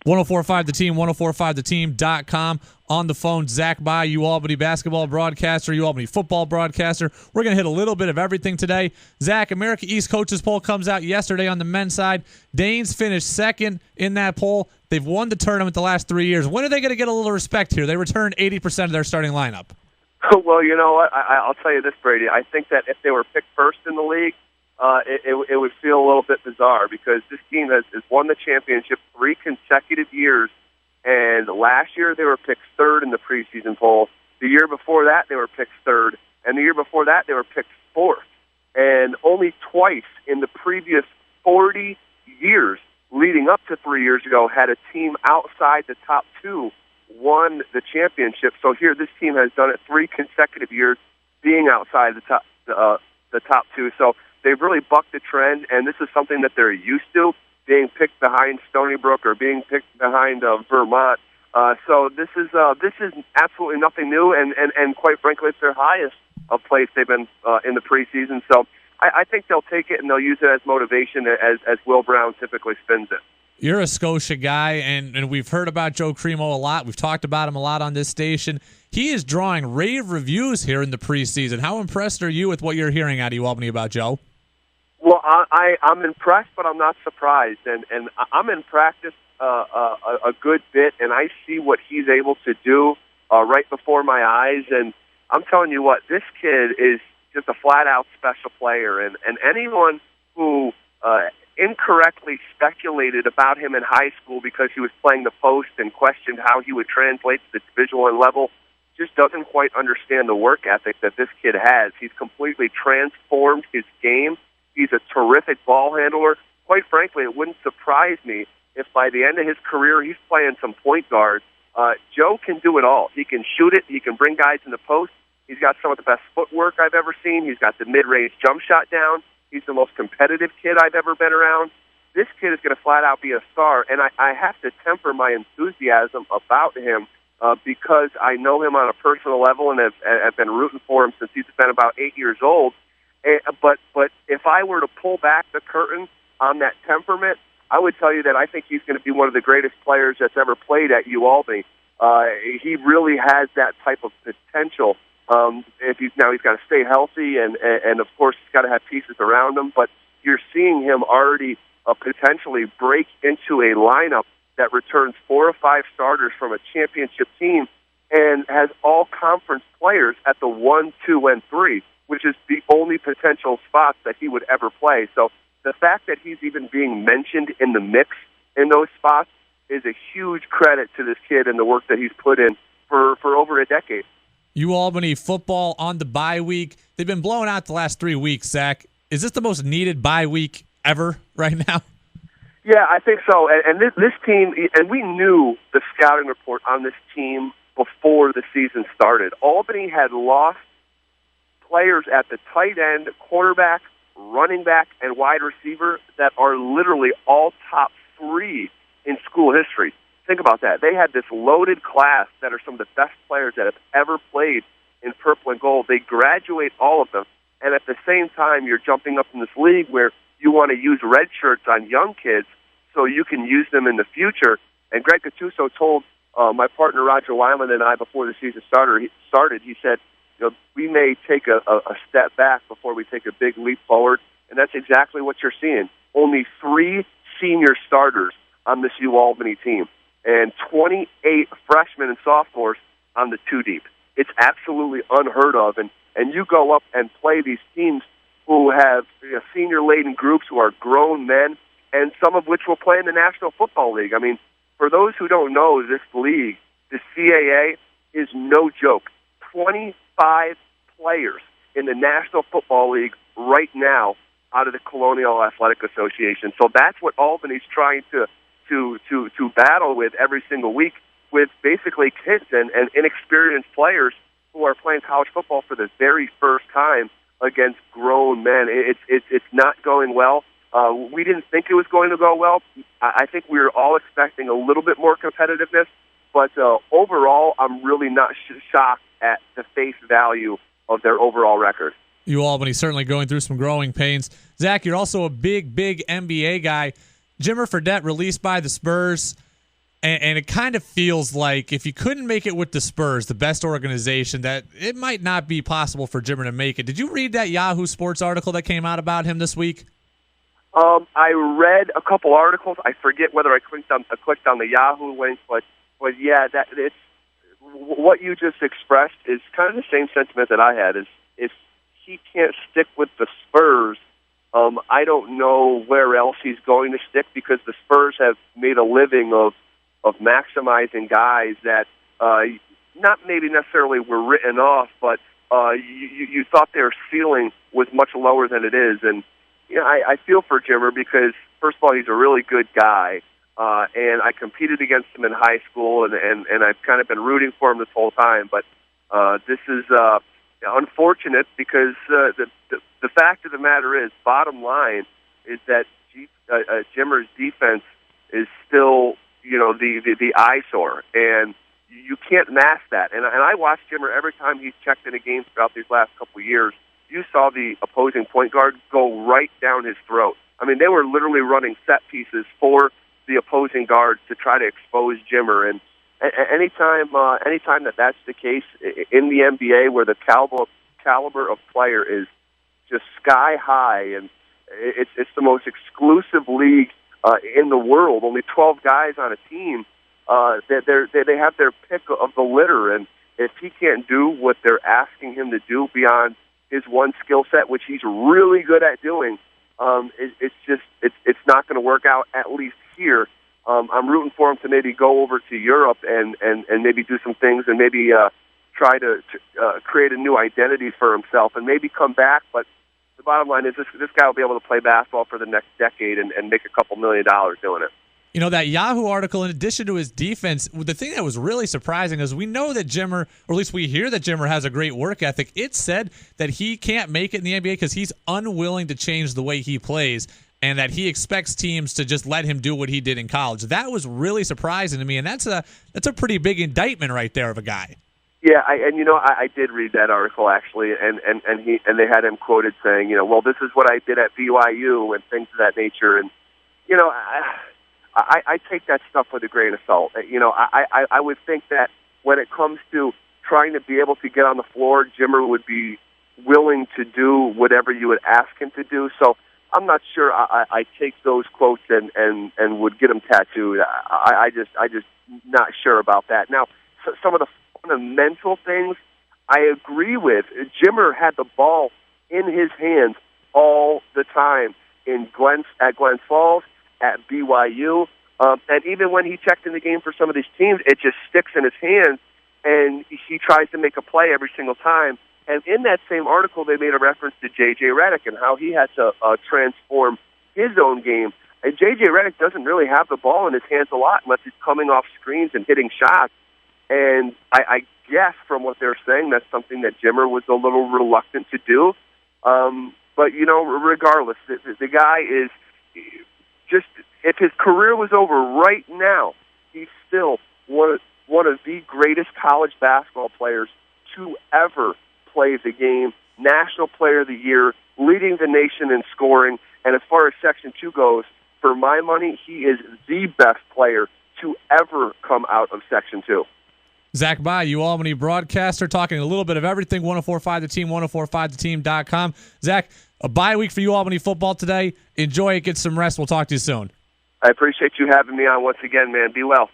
1045 The Team, 1045theteam.com. On the phone, Zach By, UAlbany basketball broadcaster, UAlbany football broadcaster. We're going to hit a little bit of everything today. Zach, America East Coaches Poll comes out yesterday on the men's side. Danes finished second in that poll. They've won the tournament the last 3 years. When are they going to get a little respect here? They returned 80% of their starting lineup. Well, you know what? I'll tell you this, Brady. I think that if they were picked first in the league, it would feel a little bit bizarre because this team has won the championship 3 consecutive years. And last year they were picked third in the preseason poll. The year before that they were picked third. And the year before that they were picked fourth. And only twice in the previous 40 years leading up to 3 years ago had a team outside the top 2 won the championship. So here this team has done it 3 consecutive years being outside the top 2. So they've really bucked the trend, and this is something that they're used to, being picked behind Stony Brook or being picked behind Vermont. So this is absolutely nothing new, and quite frankly, it's their highest of place they've been in the preseason. So I think they'll take it and they'll use it as motivation, as Will Brown typically spins it. You're a Scotia guy, and we've heard about Joe Primo a lot. We've talked about him a lot on this station. He is drawing rave reviews here in the preseason. How impressed are you with what you're hearing out of UAlbany about Joe? Well, I'm impressed, but I'm not surprised. And I'm in practice a good bit, and I see what he's able to do right before my eyes. And I'm telling you what, this kid is just a flat-out special player. And anyone who incorrectly speculated about him in high school because he was playing the post and questioned how he would translate to the Division I level just doesn't quite understand the work ethic that this kid has. He's completely transformed his game. He's a terrific ball handler. Quite frankly, it wouldn't surprise me if by the end of his career he's playing some point guard. Joe can do it all. He can shoot it. He can bring guys in the post. He's got some of the best footwork I've ever seen. He's got the mid-range jump shot down. He's the most competitive kid I've ever been around. This kid is going to flat out be a star, and I have to temper my enthusiasm about him because I know him on a personal level and have been rooting for him since he's been about 8 years old. But if I were to pull back the curtain on that temperament, I would tell you that I think he's going to be one of the greatest players that's ever played at UAlbany. He really has that type of potential. He's got to stay healthy, and of course he's got to have pieces around him. But you're seeing him already potentially break into a lineup that returns 4 or 5 starters from a championship team and has all conference players at the 1, 2, and 3. Which is the only potential spots that he would ever play. So the fact that he's even being mentioned in the mix in those spots is a huge credit to this kid and the work that he's put in for over a decade. UAlbany football on the bye week. They've been blowing out the last 3 weeks, Zach. Is this the most needed bye week ever right now? Yeah, I think so. And this team, and we knew the scouting report on this team before the season started. Albany had lost players at the tight end, quarterback, running back, and wide receiver that are literally all top 3 in school history. Think about that. They had this loaded class that are some of the best players that have ever played in purple and gold. They graduate all of them, and at the same time, you're jumping up in this league where you want to use red shirts on young kids so you can use them in the future. And Greg Gattuso told my partner Roger Wyman and I before the season started, he said, we may take a step back before we take a big leap forward, and that's exactly what you're seeing. Only 3 senior starters on this UAlbany team, and 28 freshmen and sophomores on the 2 deep. It's absolutely unheard of, and you go up and play these teams who have senior-laden groups who are grown men, and some of which will play in the National Football League. I mean, for those who don't know this league, the CAA is no joke. 25 players in the National Football League right now out of the Colonial Athletic Association. So that's what Albany's trying to battle with every single week, with basically kids and inexperienced players who are playing college football for the very first time against grown men. It's not going well. We didn't think it was going to go well. I think we were all expecting a little bit more competitiveness, but overall, I'm really not shocked at the face value of their overall record. UAlbany certainly going through some growing pains. Zach, you're also a big NBA guy. Jimmer Fredette released by the Spurs. And it kind of feels like if you couldn't make it with the Spurs, the best organization, that it might not be possible for Jimmer to make it. Did you read that Yahoo Sports article that came out about him this week? I read a couple articles. I forget whether I clicked on the Yahoo link, but yeah, that it's what you just expressed is kind of the same sentiment that I had. Is if he can't stick with the Spurs, I don't know where else he's going to stick, because the Spurs have made a living of maximizing guys that not maybe necessarily were written off, but you thought their ceiling was much lower than it is. And I feel for Jimmer because, first of all, he's a really good guy, and I competed against him in high school, and I've kind of been rooting for him this whole time. But this is unfortunate because the fact of the matter is, bottom line, is that Jimmer's defense is still the eyesore, and you can't mask that. And I watched Jimmer every time he's checked in a game throughout these last couple of years. You saw the opposing point guard go right down his throat. I mean, they were literally running set pieces for the opposing guards to try to expose Jimmer. And anytime that's the case in the NBA, where the caliber of player is just sky high, and it's the most exclusive league in the world. Only 12 guys on a team. They have their pick of the litter, and if he can't do what they're asking him to do beyond his one skill set, which he's really good at doing, it's not going to work out, at least here. I'm rooting for him to maybe go over to Europe and maybe do some things, and maybe try to create a new identity for himself, and maybe come back. But the bottom line is this guy will be able to play basketball for the next decade and make a couple $1 million doing it. That Yahoo article, in addition to his defense, the thing that was really surprising is we know that Jimmer, or at least we hear that Jimmer has a great work ethic. It said that he can't make it in the NBA because he's unwilling to change the way he plays, and that he expects teams to just let him do what he did in college. That was really surprising to me, and that's a pretty big indictment right there of a guy. Yeah, I did read that article actually, and they had him quoted saying, well, this is what I did at BYU and things of that nature, and I take that stuff with a grain of salt. I would think that when it comes to trying to be able to get on the floor, Jimmer would be willing to do whatever you would ask him to do. So I'm not sure I take those quotes and would get them tattooed. I just not sure about that. Now, some of the fundamental things I agree with. Jimmer had the ball in his hands all the time at Glen Falls, at BYU, and even when he checked in the game for some of these teams, it just sticks in his hands, and he tries to make a play every single time. And in that same article, they made a reference to J.J. Redick and how he had to transform his own game. And J.J. Redick doesn't really have the ball in his hands a lot unless he's coming off screens and hitting shots. And I guess from what they're saying, that's something that Jimmer was a little reluctant to do. But, regardless, the guy is just, if his career was over right now, he's still one of the greatest college basketball players to ever play the game, National Player of the Year, leading the nation in scoring. And as far as Section 2 goes, for my money, he is the best player to ever come out of Section 2. Zach By, UAlbany broadcaster, talking a little bit of everything. 104.5 The Team, 104.5theteam.com. Zach, a bye week for UAlbany football today. Enjoy it. Get some rest. We'll talk to you soon. I appreciate you having me on once again, man. Be well.